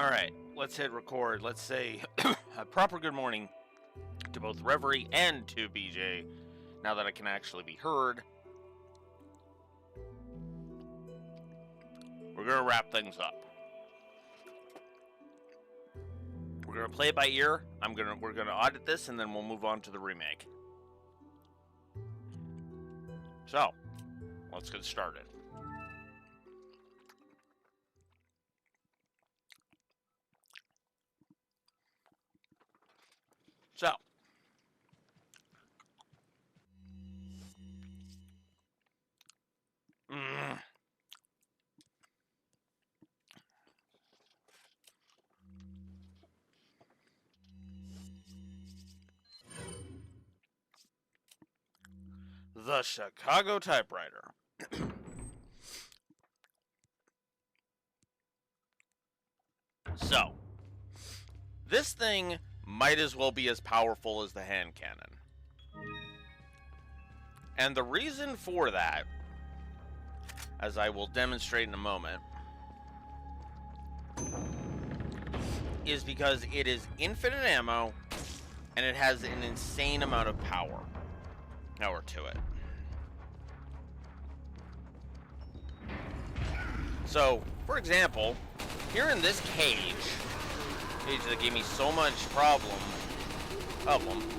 Alright, let's hit record. Let's say a proper good morning to both Reverie and to BJ, now that I can actually be heard. We're gonna wrap things up. We're gonna play it by ear. We're gonna audit this, and then we'll move on to the remake. So, let's get started. So, the Chicago typewriter. So, this thing might as well be as powerful as the hand cannon. And the reason for that, as I will demonstrate in a moment, is because it is infinite ammo and it has an insane amount of power to it. So, for example, here in this cage that gave me so much problem,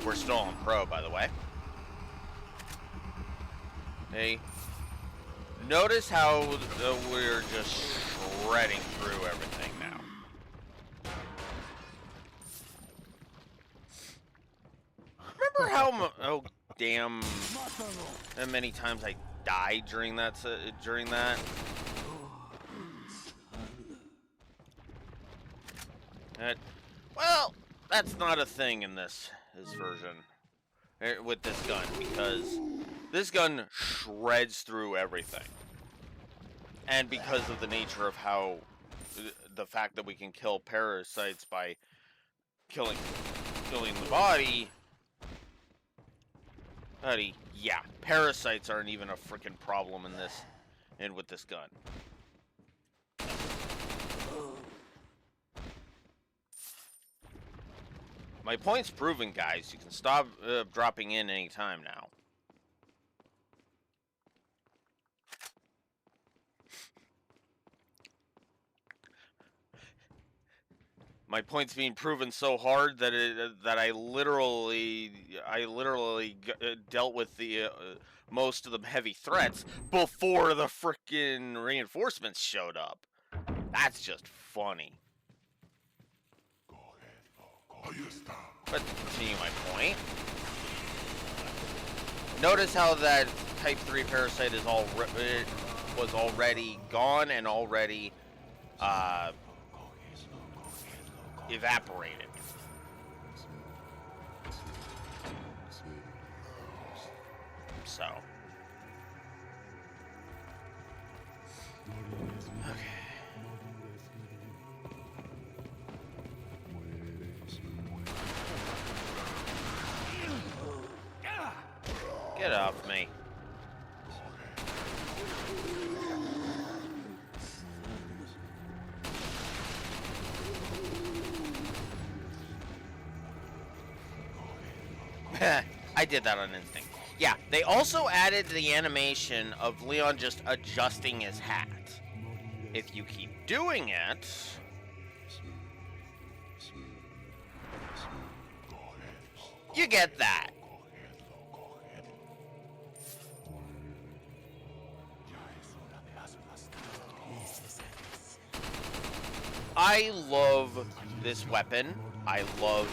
we're still on pro, by the way. Hey, notice how we're just shredding through everything now. Remember how damn many times I died during that? Well, that's not a thing in this version with this gun, because this gun shreds through everything. And because of the nature of how the fact that we can kill parasites by killing the body, yeah, parasites aren't even a freaking problem in this with this gun. My point's proven, guys. You can stop dropping in anytime now. My point's being proven so hard that I literally dealt with the most of the heavy threats before the frickin' reinforcements showed up. That's just funny. But to continue my point, notice how that Type 3 parasite is was already gone and already evaporated. So, okay. Get off me. I did that on instinct. Yeah, they also added the animation of Leon just adjusting his hat. If you keep doing it, you get that. I love this weapon. I love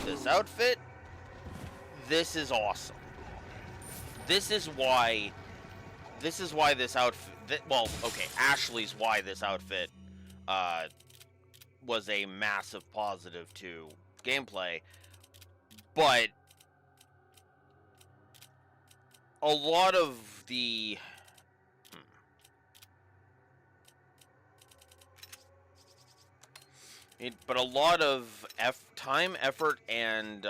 this outfit. This is awesome. This is why this outfit, well, okay, Ashley's why this outfit was a massive positive to gameplay, but a lot of the but a lot of time, effort, and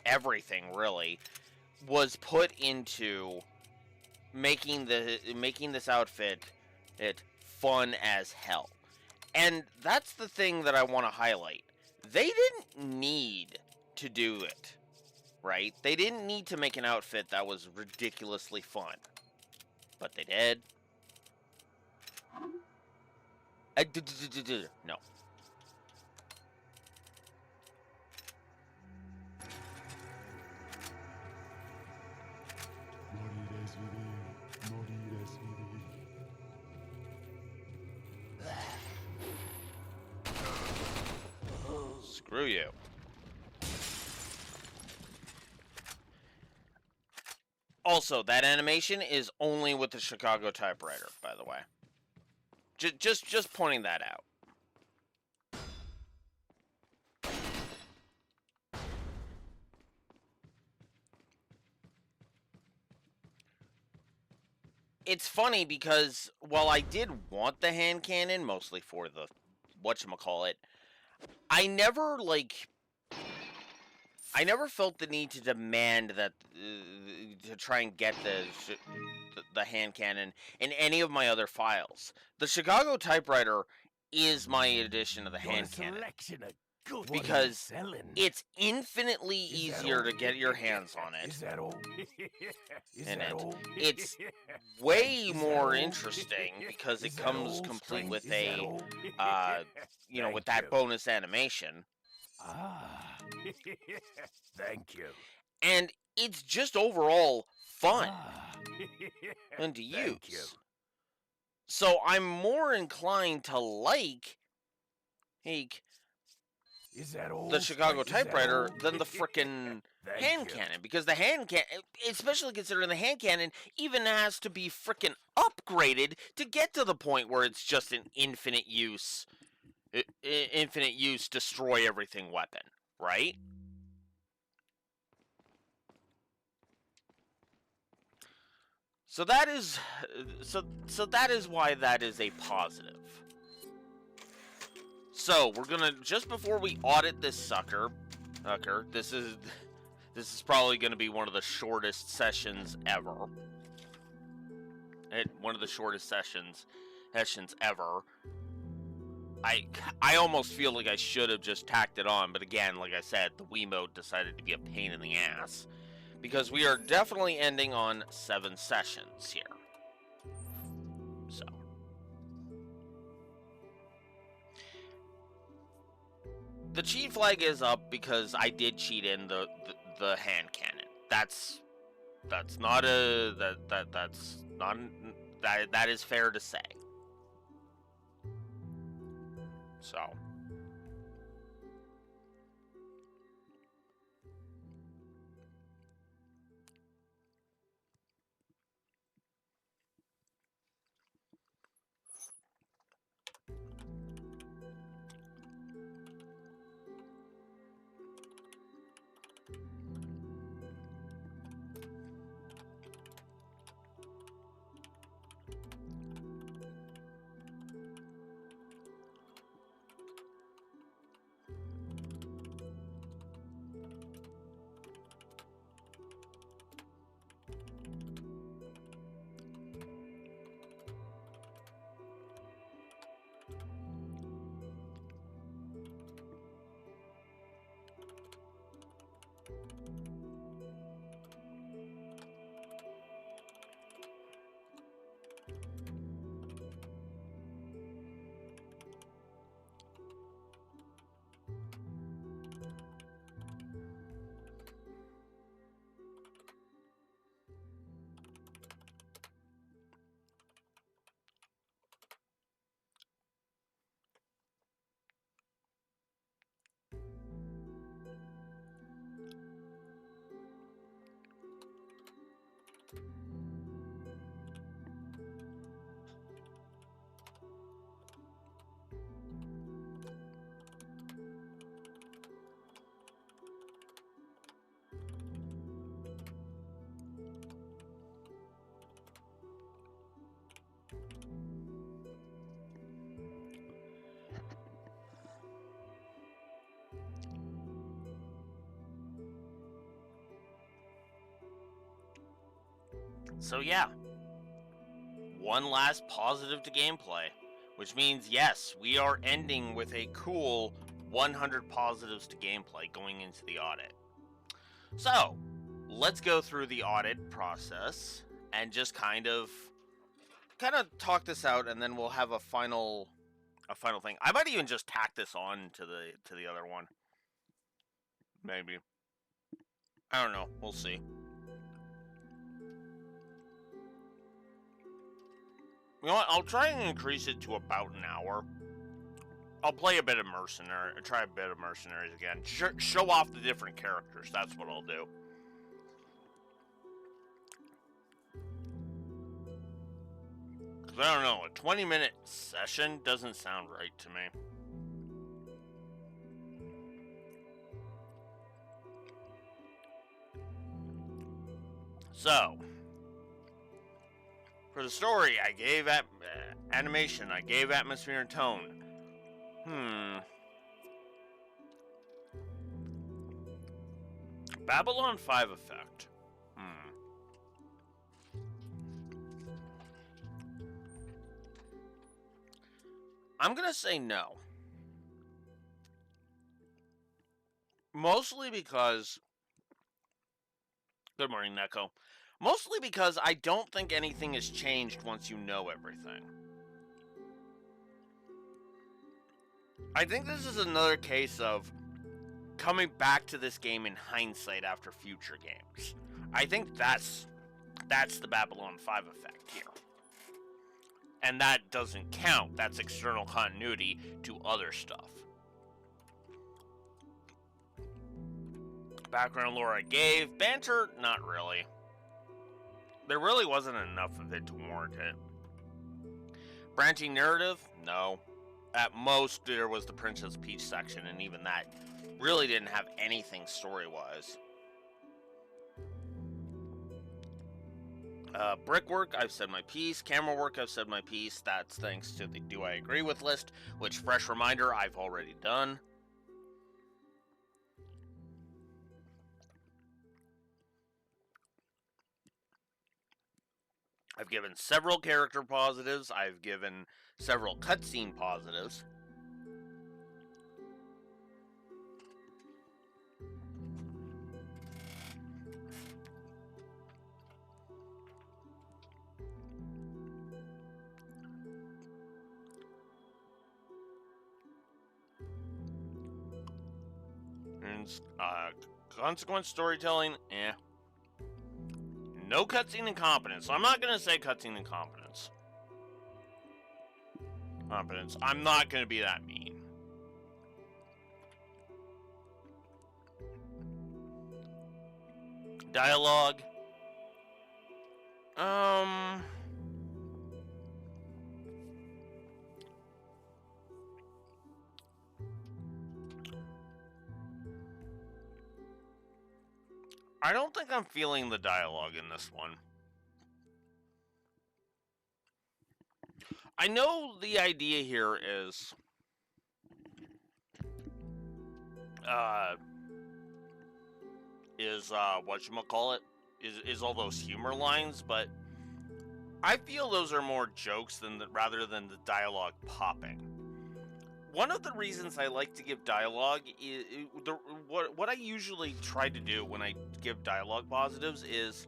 everything really was put into making this outfit fun as hell. And that's the thing that I want to highlight. They didn't need to do it, right? They didn't need to make an outfit that was ridiculously fun. But they did. No. Screw you. Also, that animation is only with the Chicago typewriter, by the way. Just pointing that out. It's funny because while I did want the hand cannon, mostly for the whatchamacallit, I never felt the need to demand that to try and get the hand cannon in any of my other files. The Chicago typewriter is my addition to the hand cannon because it's infinitely easier to get your hands on it. It's way more interesting because it comes complete with a with that bonus animation. Thank you. And it's just overall fun and to use. So I'm more inclined to like the Chicago typewriter than the frickin' hand cannon, because the hand cannon, especially considering the hand cannon, even has to be frickin' upgraded to get to the point where it's just an infinite use destroy everything weapon, right? So that is why that is a positive. So we're gonna, just before we audit this sucker, this is probably gonna be one of the shortest sessions ever. One of the shortest sessions ever. I almost feel like I should have just tacked it on, but again, like I said, the Wiimote decided to be a pain in the ass. Because we are definitely ending on 7 sessions here. So. The cheat flag is up because I did cheat in the hand cannon. That's not that is fair to say. So. So yeah, one last positive to gameplay. which means, yes, we are ending with a cool 100 positives to gameplay going into the audit. So, let's go through the audit process and just kind of talk this out, and then we'll have a final thing. I might even just tack this on to the other one. Maybe. I don't know. We'll see. You know what? I'll try and increase it to about an hour. I'll play a bit of Mercenary, try a bit of Mercenaries again. Show off the different characters. That's what I'll do. Because I don't know, a 20-minute session doesn't sound right to me. So, for the story, I gave animation, I gave atmosphere and tone. Babylon 5 effect. I'm gonna say no. Mostly because... Good morning, Neko. Mostly because I don't think anything has changed once you know everything. I think this is another case of coming back to this game in hindsight after future games. I think that's the Babylon 5 effect here. And that doesn't count. That's external continuity to other stuff. Background lore I gave. Banter, not really. There really wasn't enough of it to warrant it. Branching narrative? No. At most, there was the Princess Peach section, and even that really didn't have anything story-wise. Brickwork, I've said my piece. Camera work, I've said my piece. That's thanks to the Do I Agree With list, which, fresh reminder, I've already done. I've given several character positives. I've given several cutscene positives. And consequence storytelling, eh. No cutscene incompetence. So I'm not gonna say cutscene incompetence. I'm not gonna be that mean. Dialogue. I don't think I'm feeling the dialogue in this one. I know the idea here is whatchamacallit, is all those humor lines, but I feel those are more jokes rather than the dialogue popping. One of the reasons I like to give dialogue is what I usually try to do when I give dialogue positives is,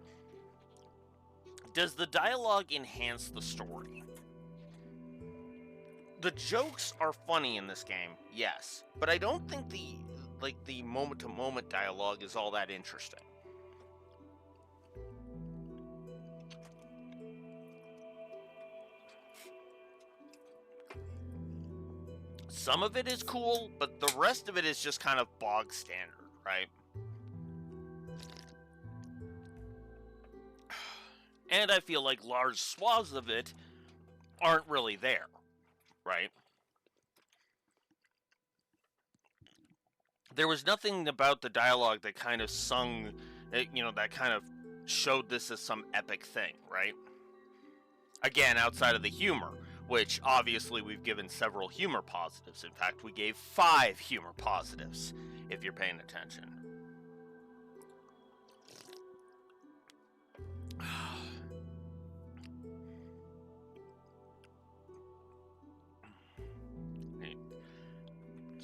does the dialogue enhance the story? The jokes are funny in this game, yes, but I don't think the moment-to-moment dialogue is all that interesting. Some of it is cool, but the rest of it is just kind of bog standard, right? And I feel like large swaths of it aren't really there, right? There was nothing about the dialogue that kind of that kind of showed this as some epic thing, right? Again, outside of the humor, which obviously we've given several humor positives. In fact, we gave 5 humor positives, if you're paying attention.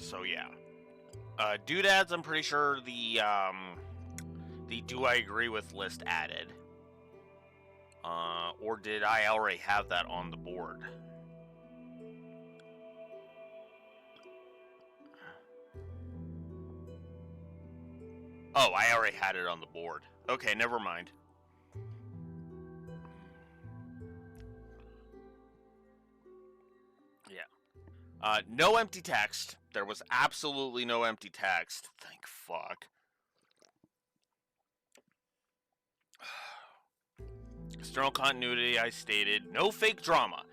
So yeah. Doodads, I'm pretty sure the do I agree with list added. Or did I already have that on the board? Oh, I already had it on the board. Okay, never mind. Yeah. No empty text. There was absolutely no empty text. Thank fuck. External continuity, I stated. No fake drama.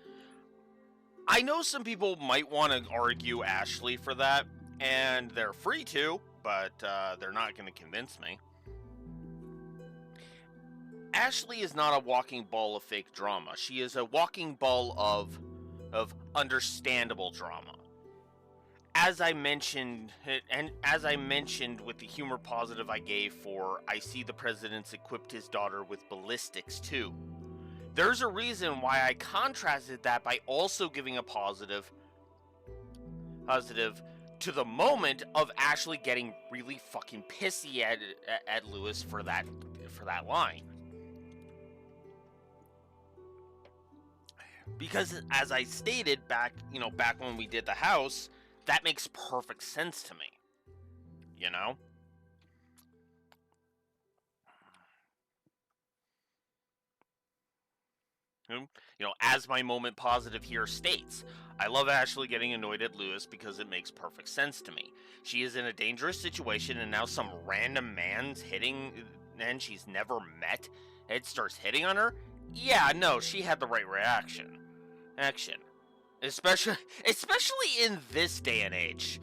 I know some people might want to argue Ashley for that, and they're free to, but they're not going to convince me. Ashley is not a walking ball of fake drama. She is a walking ball of understandable drama. As I mentioned, with the humor positive I gave for I see the president's equipped his daughter with ballistics too. There's a reason why I contrasted that by also giving a positive to the moment of Ashley getting really fucking pissy at Lewis for that line. Because as I stated back when we did the house, that makes perfect sense to me. You know? As my moment positive here states, I love Ashley getting annoyed at Lewis because it makes perfect sense to me. She is in a dangerous situation and now some random man's hitting and she's never met and starts hitting on her? Yeah, no, she had the right reaction. Action. Especially in this day and age,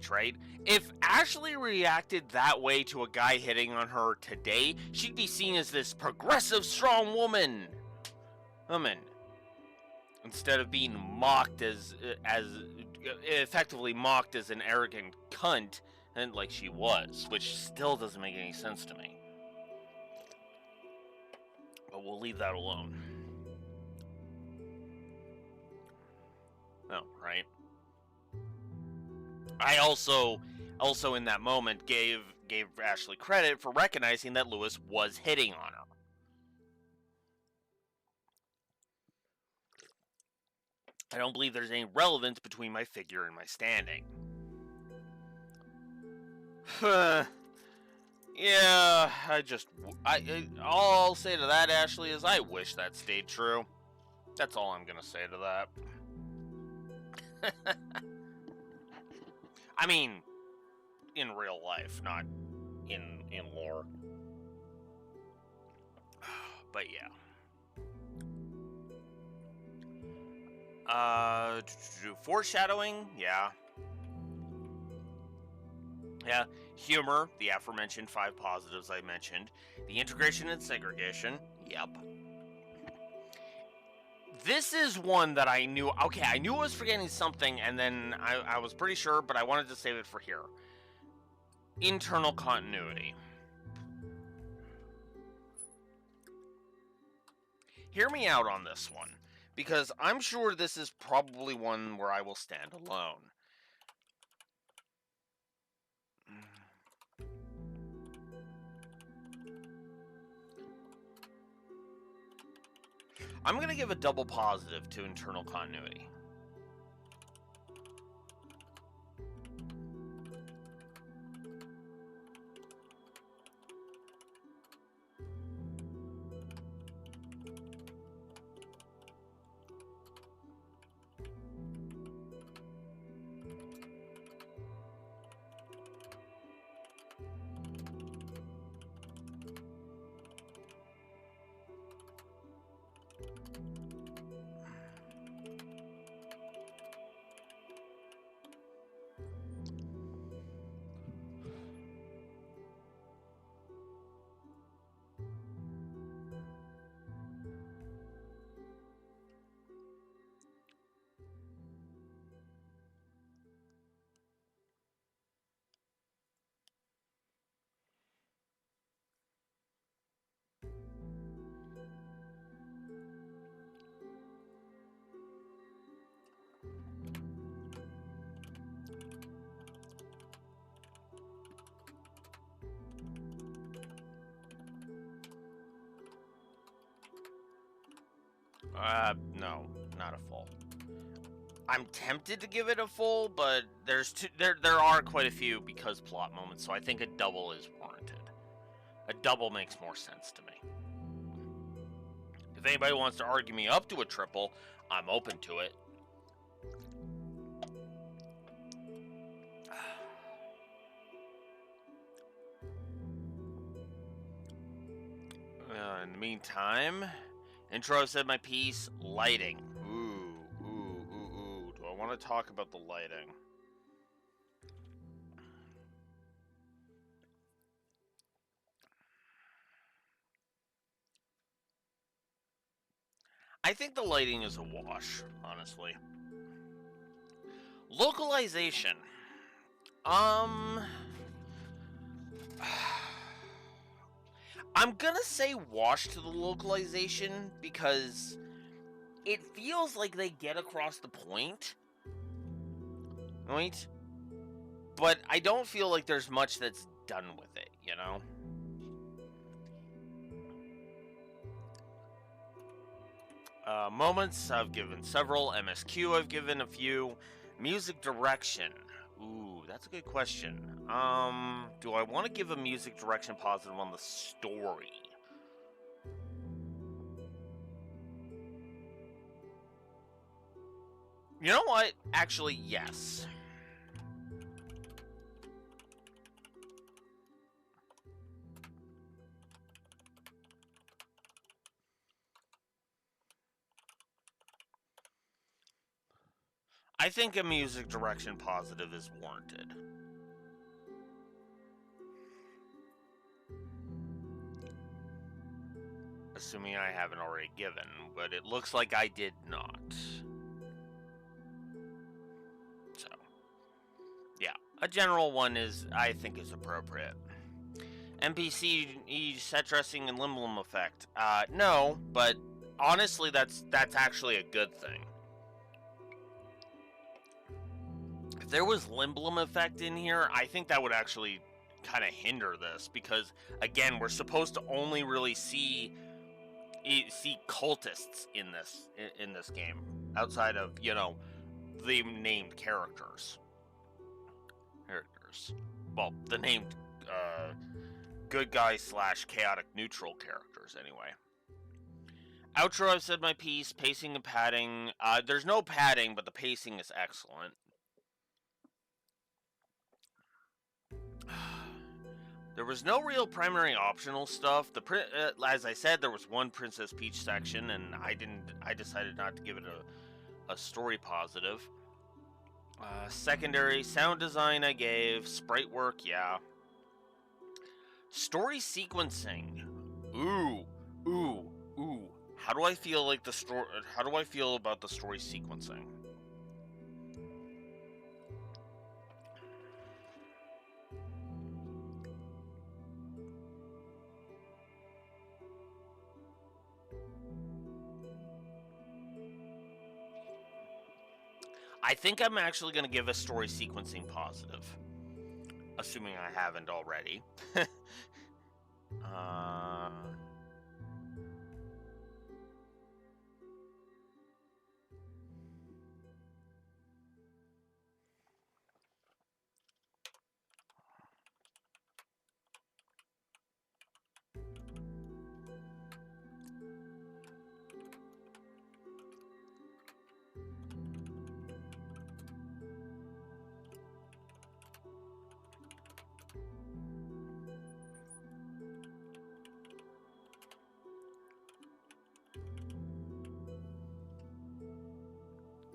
right? If Ashley reacted that way to a guy hitting on her today, she'd be seen as this progressive, strong woman, instead of being mocked as effectively mocked as an arrogant cunt, and like she was, which still doesn't make any sense to me. But we'll leave that alone. Oh, right. I also in that moment gave Ashley credit for recognizing that Lewis was hitting on her. I don't believe there's any relevance between my figure and my standing. Yeah, all I'll say to that, Ashley, is I wish that stayed true. That's all I'm gonna say to that. I mean, in real life, not in lore. But yeah. Foreshadowing, yeah. Yeah, humor, the aforementioned 5 positives I mentioned. The integration and segregation, yep. This is one that I knew, okay, I knew I was forgetting something, and then I was pretty sure, but I wanted to save it for here. Internal continuity. Hear me out on this one, because I'm sure this is probably one where I will stand alone. I'm going to give a double positive to internal continuity. No, not a full. I'm tempted to give it a full, but there are quite a few because plot moments, so I think a double is warranted. A double makes more sense to me. If anybody wants to argue me up to a triple, I'm open to it. In the meantime, intro said my piece, lighting. Ooh. Do I want to talk about the lighting? I think the lighting is a wash, honestly. Localization. I'm gonna say wash to the localization because it feels like they get across the point, right? But I don't feel like there's much that's done with it, you know? Moments, I've given several. MSQ, I've given a few. Music direction. Ooh, that's a good question. Do I want to give a music direction positive on the story? You know what? Actually, yes. I think a music direction positive is warranted. Assuming I haven't already given, but it looks like I did not. So, yeah, a general one I think is appropriate. NPC set dressing and Limblom effect. No, but honestly, that's actually a good thing. If there was Limblom effect in here, I think that would actually kind of hinder this because, again, we're supposed to only really see cultists in this game outside of the named characters. Well, the named good guy / chaotic neutral characters anyway. Outro, I've said my piece. Pacing and padding. There's no padding, but the pacing is excellent. There was no real primary optional stuff. As I said, there was one Princess Peach section, and I decided not to give it a story positive. Secondary sound design, I gave. Sprite work, yeah. Story sequencing. Ooh. How do I feel like the story? How do I feel about the story sequencing? I think I'm actually going to give a story sequencing positive, assuming I haven't already.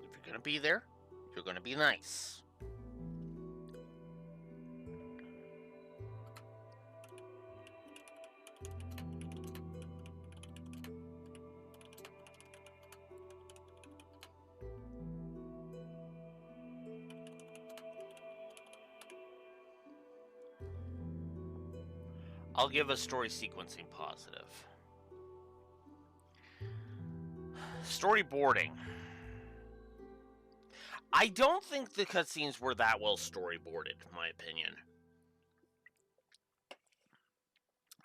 If you're going to be there, you're going to be nice. I'll give a story sequencing positive. Storyboarding. I don't think the cutscenes were that well storyboarded, in my opinion.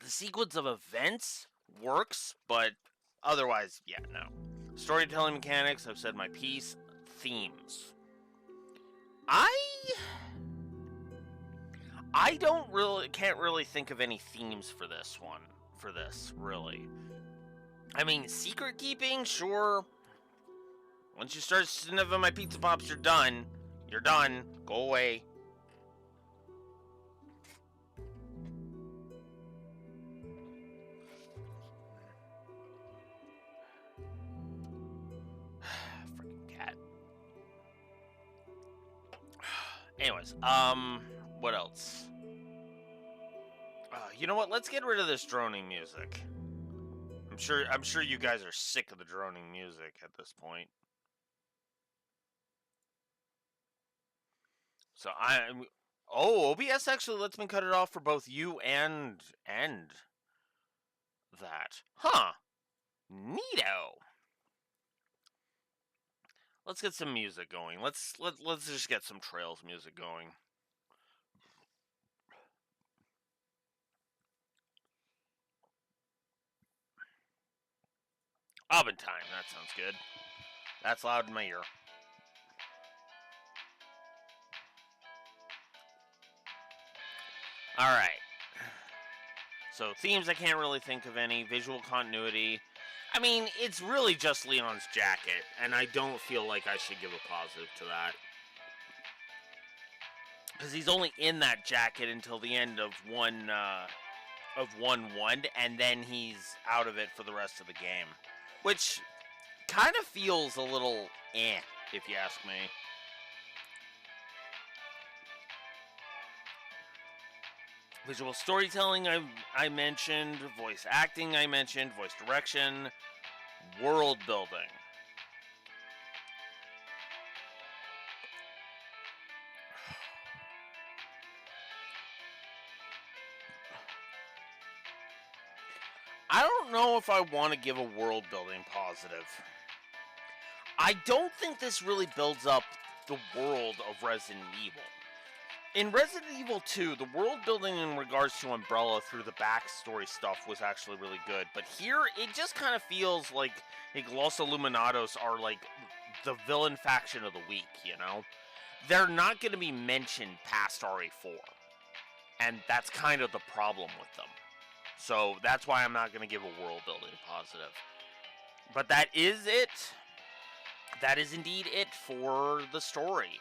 The sequence of events works, but otherwise, yeah, no. Storytelling mechanics, I've said my piece. Themes. I can't really think of any themes for this one. For this, really. I mean, secret keeping, sure. Once you start sniffing my pizza pops, you're done. You're done. Go away. Freaking cat. Anyways, what else? You know what? Let's get rid of this droning music. I'm sure you guys are sick of the droning music at this point. So OBS actually lets me cut it off for both you and that. Huh. Neato. Let's get some music going. Let's just get some Trails music going. Oven time. That sounds good. That's loud in my ear. Alright. So, themes, I can't really think of any. Visual continuity. I mean, it's really just Leon's jacket, and I don't feel like I should give a positive to that. Because he's only in that jacket until the end of 1-1, and then he's out of it for the rest of the game. Which kind of feels a little if you ask me. Visual storytelling, I mentioned. Voice acting, I mentioned. Voice direction. World building. I don't know if I want to give a world building positive. I don't think this really builds up the world of Resident Evil. In Resident Evil 2, the world building in regards to Umbrella through the backstory stuff was actually really good. But here, it just kind of feels like Los Illuminados are like the villain faction of the week, you know? They're not going to be mentioned past RE4. And that's kind of the problem with them. So that's why I'm not going to give a world building positive. But that is it. That is indeed it for the story.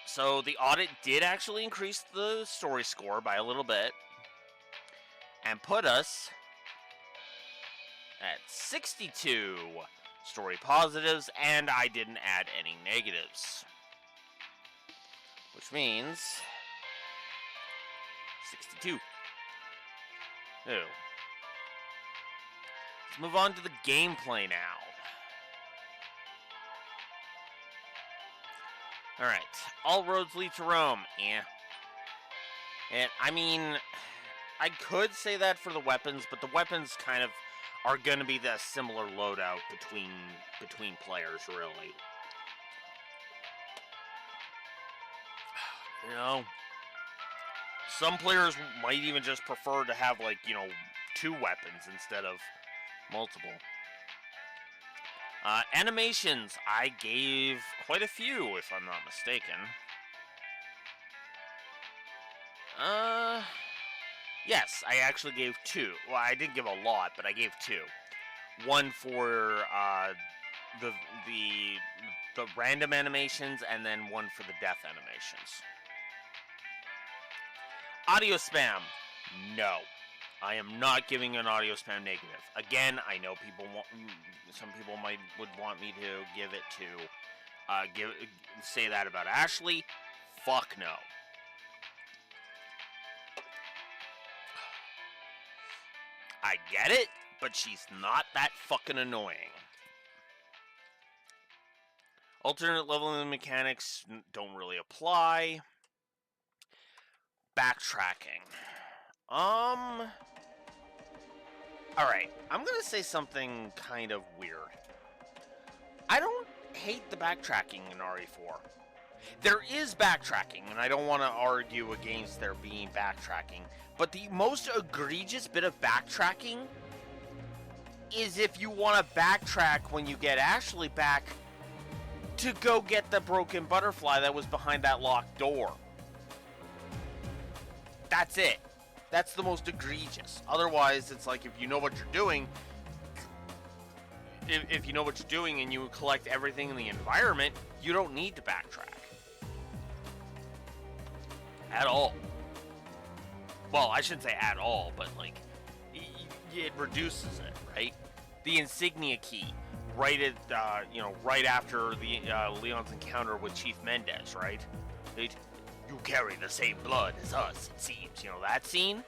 So the audit did actually increase the story score by a little bit. And put us at 62 story positives, and I didn't add any negatives. Which means 62. Ew. Let's move on to the gameplay now. Alright, all roads lead to Rome. Yeah. And, I mean, I could say that for the weapons, but the weapons kind of are going to be the similar loadout between players, really. You know, some players might even just prefer to have, like, you know, 2 weapons instead of multiple. Animations, I gave quite a few, if I'm not mistaken. Yes, I actually gave 2. Well, I didn't give a lot, but I gave 2. One for, the random animations, and then one for the death animations. Audio spam, no. I am not giving an audio spam negative. Again, I know some people would want me to give it to, say that about Ashley. Fuck no. I get it, but she's not that fucking annoying. Alternate leveling mechanics don't really apply. Backtracking. Alright, I'm gonna say something kind of weird. I don't hate the backtracking in RE4. There is backtracking, and I don't want to argue against there being backtracking, but the most egregious bit of backtracking is if you want to backtrack when you get Ashley back to go get the broken butterfly that was behind that locked door. That's it. That's the most egregious. Otherwise, it's like if you know what you're doing, if you know what you're doing and you collect everything in the environment, you don't need to backtrack. At all. Well, I shouldn't say at all, but like, it reduces it, right? The insignia key, right at, right after the Leon's encounter with Chief Mendez, right? You carry the same blood as us, it seems. You know that scene?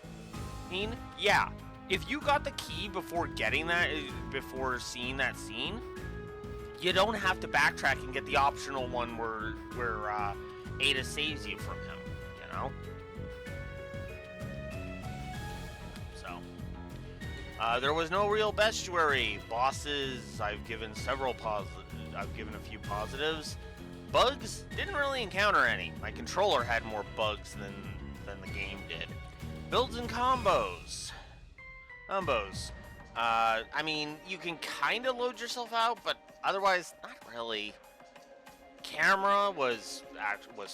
Yeah. If you got the key before getting that, before seeing that scene, you don't have to backtrack and get the optional one where Ada saves you from him, you know? So, there was no real bestiary. Bosses, I've given several I've given a few positives. Bugs, didn't really encounter any. My controller had more bugs than the game did. Builds and combos. I mean, you can kind of load yourself out, but otherwise, not really. Camera was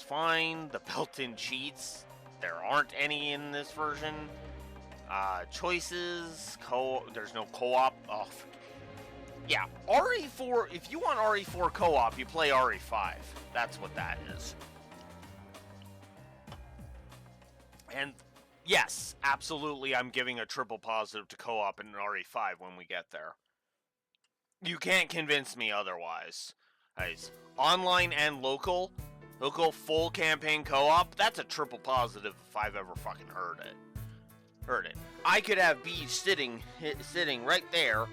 fine. The built-in cheats, there aren't any in this version. Choices, there's no co-op. Oh, yeah, RE4, if you want RE4 co-op, you play RE5. That's what that is. And yes, absolutely, I'm giving a triple positive to co-op in RE5 when we get there. You can't convince me otherwise. Guys, online and local full campaign co-op, that's a triple positive if I've ever fucking heard it. I could have Beach sitting right there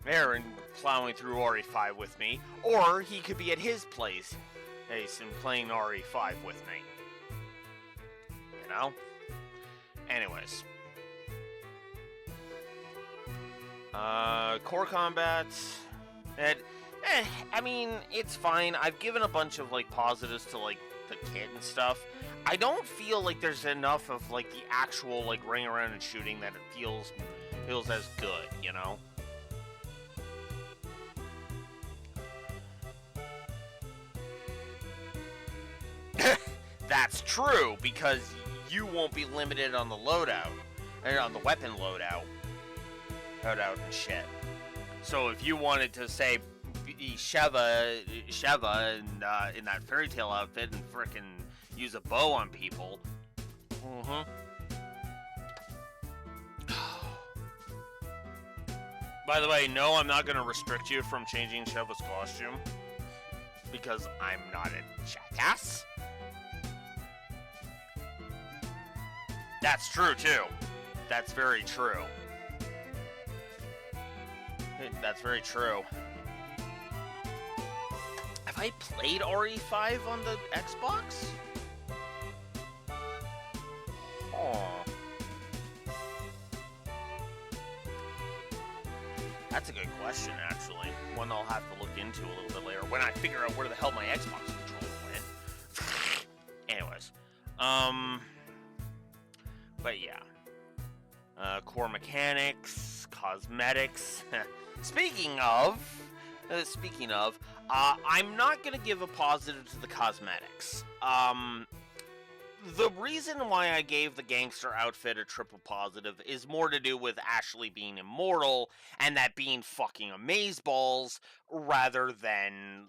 and plowing through RE5 with me, or he could be at his place, and playing RE5 with me. You know? Anyways. Core combat. I mean, it's fine. I've given a bunch of, like, positives to, like, the kit and stuff. I don't feel like there's enough of, like, the actual, like, running around and shooting that it feels as good, you know? That's true, because you won't be limited on the loadout, or on the weapon loadout and shit. So if you wanted to say be Sheva in that fairy tale outfit and frickin' use a bow on people, By the way, no, I'm not gonna restrict you from changing Sheva's costume because I'm not a jackass. That's true, too. That's very true. That's very true. Have I played RE5 on the Xbox? Oh. That's a good question, actually. One I'll have to look into a little bit later when I figure out where the hell my Xbox controller went. Anyways. But yeah. Core mechanics, cosmetics. Speaking of, I'm not gonna give a positive to the cosmetics. The reason why I gave the gangster outfit a triple positive is more to do with Ashley being immortal and that being fucking amazeballs rather than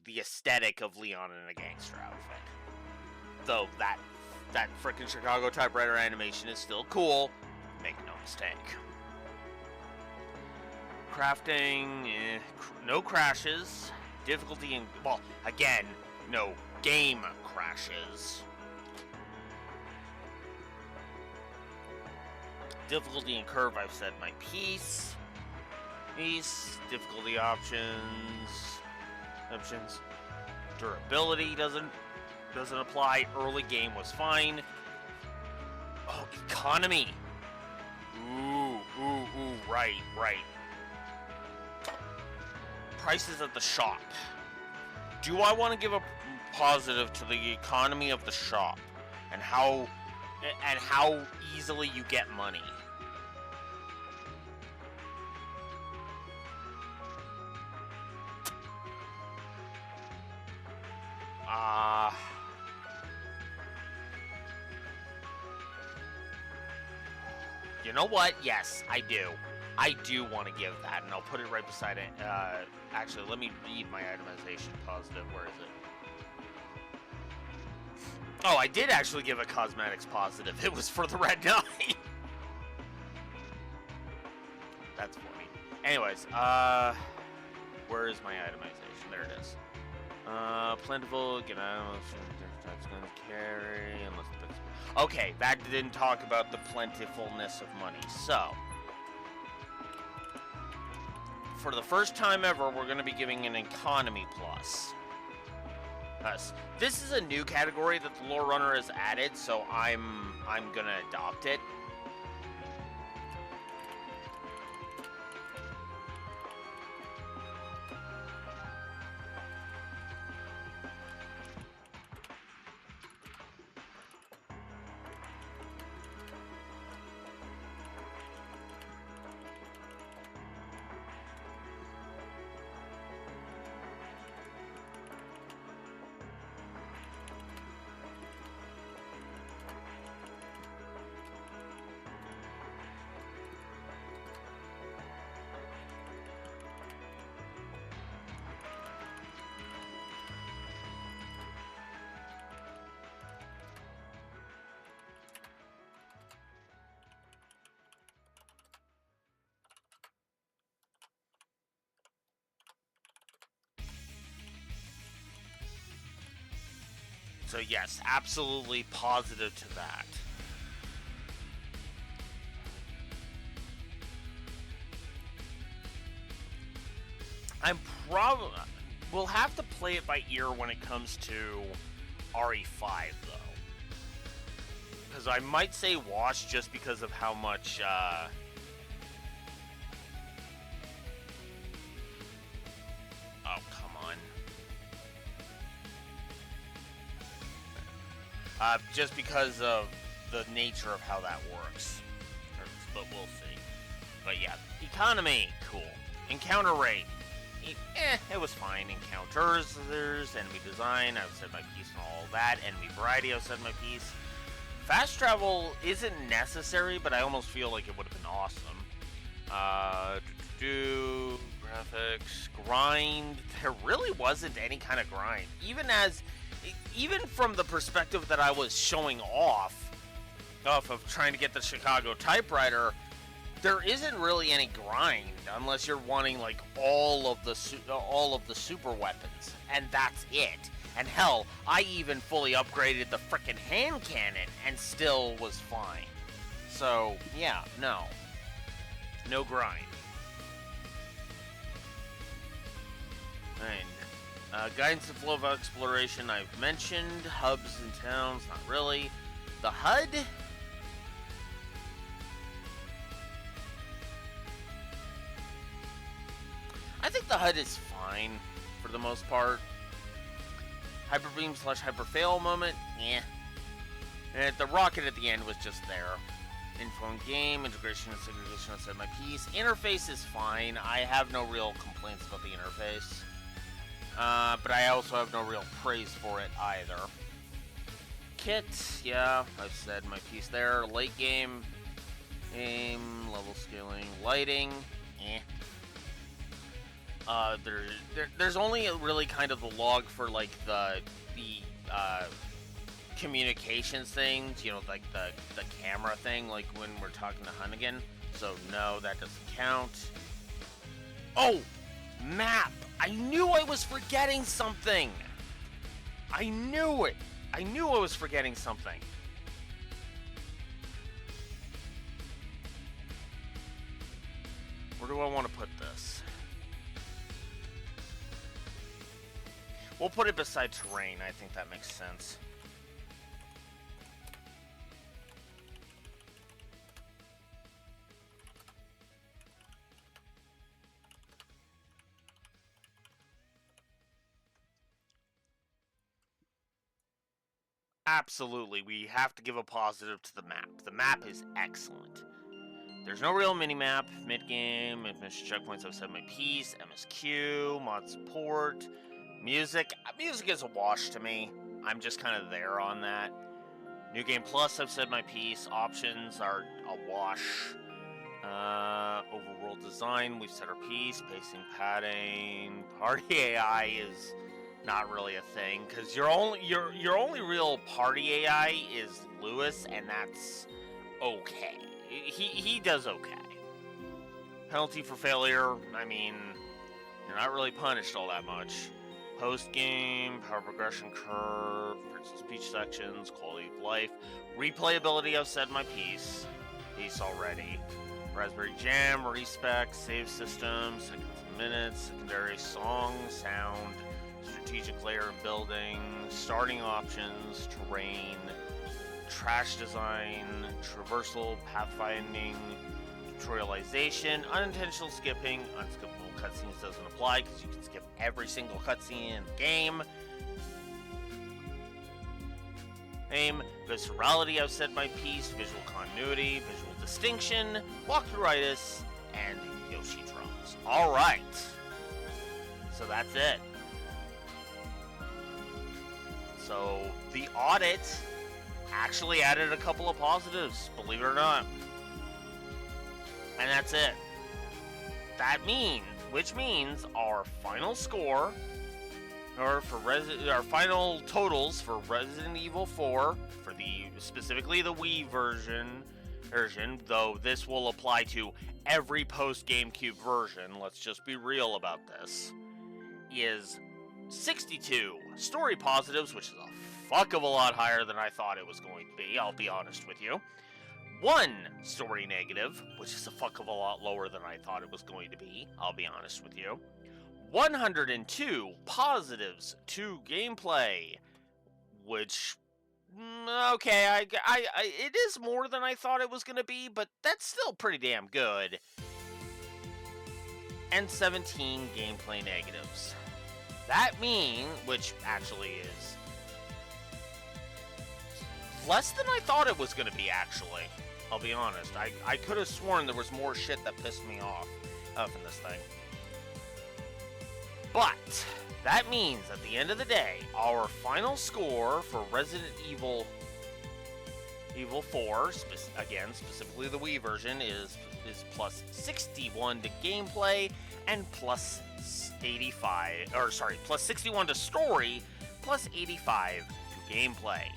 the aesthetic of Leon in a gangster outfit. Though that frickin' Chicago typewriter animation is still cool, make no mistake. Crafting, no crashes. Difficulty, well, again, no game crashes. Difficulty and curve, I've said my piece. Difficulty options. Durability doesn't apply. Early game was fine. Oh, economy. Ooh, right. Prices at the shop. Do I want to give a positive to the economy of the shop and how easily you get money? You know what? Yes, I do. I do want to give that, and I'll put it right beside it. Actually, let me read my itemization positive. Where is it? Oh, I did actually give a cosmetics positive. It was for the Red Knight. That's funny. Anyways, where is my itemization? There it is. Plentiful, get out, gonna carry, unless the... Okay, that didn't talk about the plentifulness of money. So, for the first time ever, we're going to be giving an economy plus. This is a new category that the Lore Runner has added, so I'm gonna adopt it. So yes, absolutely positive to that. We'll have to play it by ear when it comes to RE5 though. Because I might say wash just because of how much oh, come on. Just because of the nature of how that works. But we'll see. But yeah, economy, cool. Encounter rate, it was fine. Encounters, enemy design, I've said my piece and all that. Enemy variety, I've said my piece. Fast travel isn't necessary, but I almost feel like it would have been awesome. Graphics, grind. There really wasn't any kind of grind. Even from the perspective that I was showing off of trying to get the Chicago typewriter, there isn't really any grind unless you're wanting like all of the super weapons, and that's it. And hell, I even fully upgraded the frickin' hand cannon and still was fine. So yeah, no grind. And guidance and flow of exploration I've mentioned. Hubs and towns, not really. The HUD. I think the HUD is fine for the most part. Hyper beam / hyper fail moment, yeah. And the rocket at the end was just there. Info in game, integration and segregation outside my piece. Interface is fine. I have no real complaints about the interface. But I also have no real praise for it either. Kit, yeah, I've said my piece there. Late game, aim, level scaling, lighting, eh. There's only really kind of the log for like the communications things, you know, like the camera thing, like when we're talking to Hunnigan. So no, that doesn't count. Oh, map! I knew I was forgetting something. I knew it. I knew I was forgetting something. Where do I want to put this? We'll put it beside terrain. I think that makes sense. Absolutely, we have to give a positive to the map. The map is excellent. There's no real mini-map, mid-game, mission checkpoints, I've said my piece, MSQ, mod support, music. Music is a wash to me. I'm just kind of there on that. New Game Plus, I've said my piece. Options are a wash. Overworld design, we've said our piece. Pacing, padding, party AI is not really a thing because your only real party AI is Lewis, and that's okay. He does okay. Penalty for failure, I mean, you're not really punished all that much. Post game, power progression curve, speech sections, quality of life, replayability. I've said my piece already. Raspberry Jam, respec, save systems, seconds and minutes, secondary song, sound, strategic layer building, starting options, terrain, trash design, traversal, pathfinding, tutorialization, unintentional skipping, unskippable cutscenes doesn't apply because you can skip every single cutscene in the game. Viscerality, I've said my piece, visual continuity, visual distinction, walkthroughitis, and Yoshi drums. Alright. So that's it. So the audit actually added a couple of positives, believe it or not. And that's it. Which means our final score, or for our final totals for Resident Evil 4, for specifically the Wii version, though this will apply to every post-GameCube version, let's just be real about this, is 62 story positives, which is a fuck of a lot higher than I thought it was going to be, I'll be honest with you. 1 story negative, which is a fuck of a lot lower than I thought it was going to be, I'll be honest with you. 102 positives to gameplay, which, okay, it is more than I thought it was going to be, but that's still pretty damn good. And 17 gameplay negatives. That means, which actually is less than I thought it was going to be, actually. I'll be honest. I could have sworn there was more shit that pissed me off in this thing. But that means, at the end of the day, our final score for Resident Evil 4, again, specifically the Wii version, is plus 61 to gameplay and plus 61 to story, plus 85 to gameplay.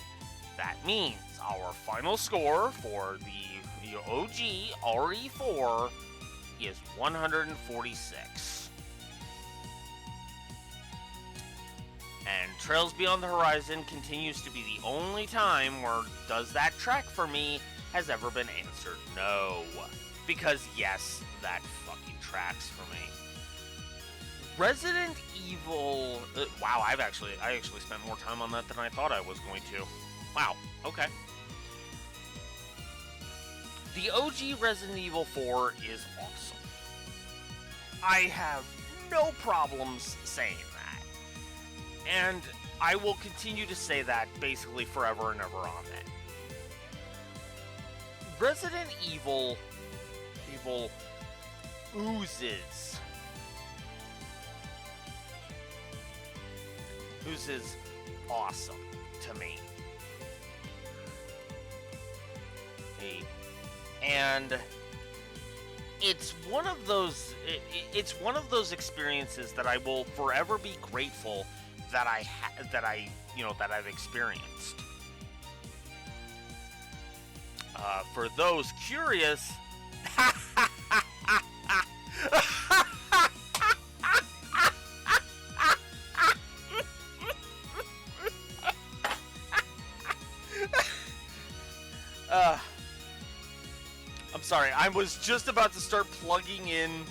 That means our final score for the OG RE4 is 146. And Trails Beyond the Horizon continues to be the only time where does that track for me has ever been answered no. Because yes, that fucking tracks for me. Resident Evil... wow, I actually spent more time on that than I thought I was going to. Wow, okay. The OG Resident Evil 4 is awesome. I have no problems saying that. And I will continue to say that basically forever and ever on that. Resident Evil oozes awesome to me. And it's one of those experiences that I will forever be grateful that I've experienced. For those curious, I'm sorry, I was just about to start plugging in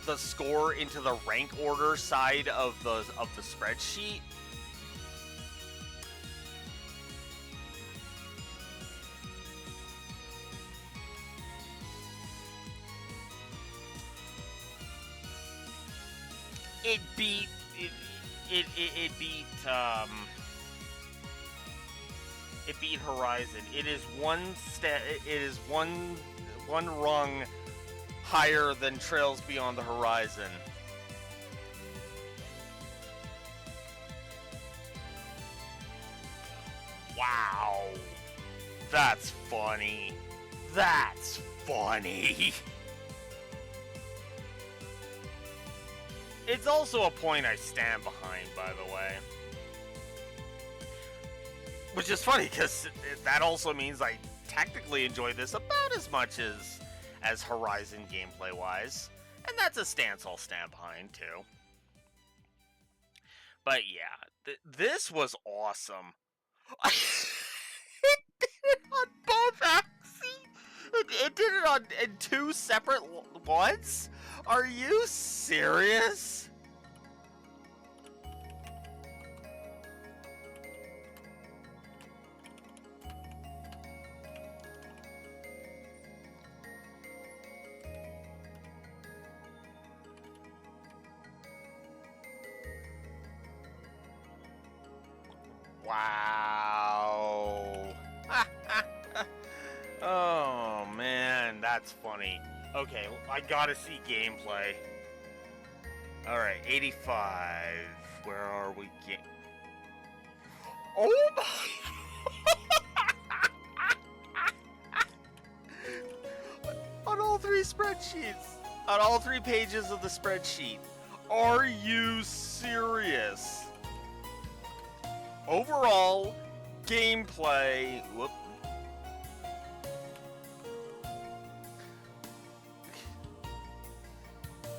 the score into the rank order side of the spreadsheet. It beat Horizon. It is one rung higher than Trails Beyond the Horizon. Wow. That's funny. That's funny. It's also a point I stand behind, by the way. Which is funny, because that also means I technically enjoy this about as much as Horizon gameplay-wise. And that's a stance I'll stand behind, too. But yeah, this was awesome. It did it on both axes. It did it in 2 separate ones? Are you serious? Wow. Oh, man, that's funny. Okay, I gotta see gameplay. Alright, 85. Where are we? Oh my... On all 3 spreadsheets. On all 3 pages of the spreadsheet. Are you serious? Overall, gameplay... Whoop.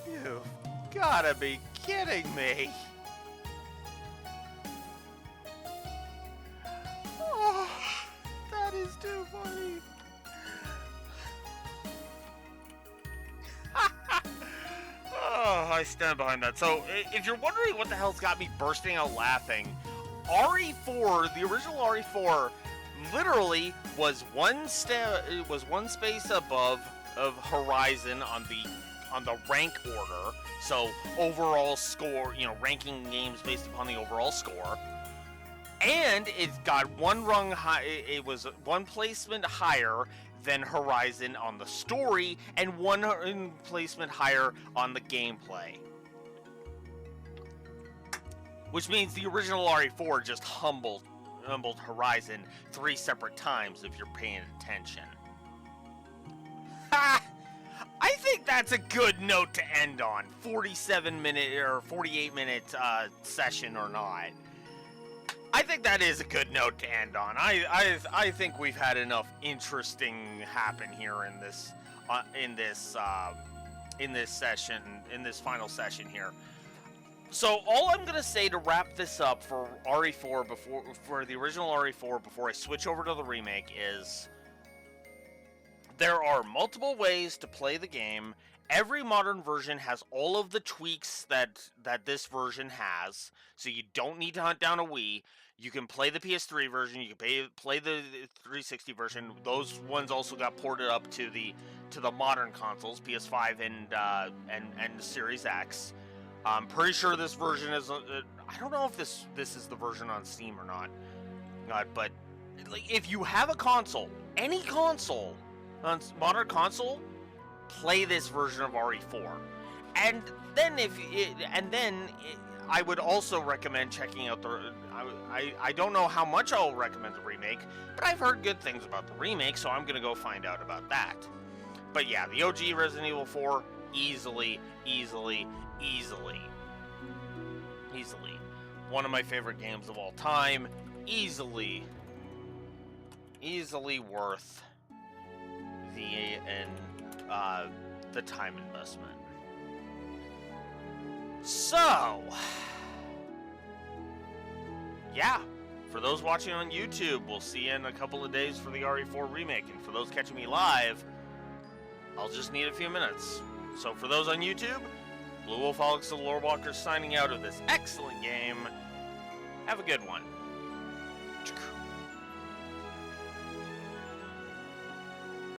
You've gotta be kidding me. Oh, that is too funny. Oh, I stand behind that. So, if you're wondering what the hell's got me bursting out laughing, RE4, the original RE4, literally was one space above of Horizon on the rank order. So overall score, ranking games based upon the overall score. And it got one rung high. It was one placement higher than Horizon on the story, and one placement higher on the gameplay. Which means the original RE4 just humbled Horizon 3 separate times if you're paying attention. Ha! I think that's a good note to end on. 47-minute or 48-minute session or not. I think that is a good note to end on. I think we've had enough interesting happen here in this session, in this final session here. So all I'm gonna say to wrap this up for RE4 for the original RE4 before I switch over to the remake is there are multiple ways to play the game. Every modern version has all of the tweaks that this version has, so you don't need to hunt down a Wii. You can play the PS3 version, you can play the 360 version. Those ones also got ported up to the modern consoles, PS5 and Series X. I'm pretty sure this version is. I don't know if this is the version on Steam or not. But like, if you have a console, any console, on modern console, play this version of RE4. And then I would also recommend checking out the. I don't know how much I'll recommend the remake, but I've heard good things about the remake, so I'm gonna go find out about that. But yeah, the OG Resident Evil 4 easily. One of my favorite games of all time. Easily worth the time investment. So, yeah. For those watching on YouTube, we'll see you in a couple of days for the RE4 remake. And for those catching me live, I'll just need a few minutes. So for those on YouTube, Blue Wolf Alex the Lorewalker signing out of this excellent game. Have a good one.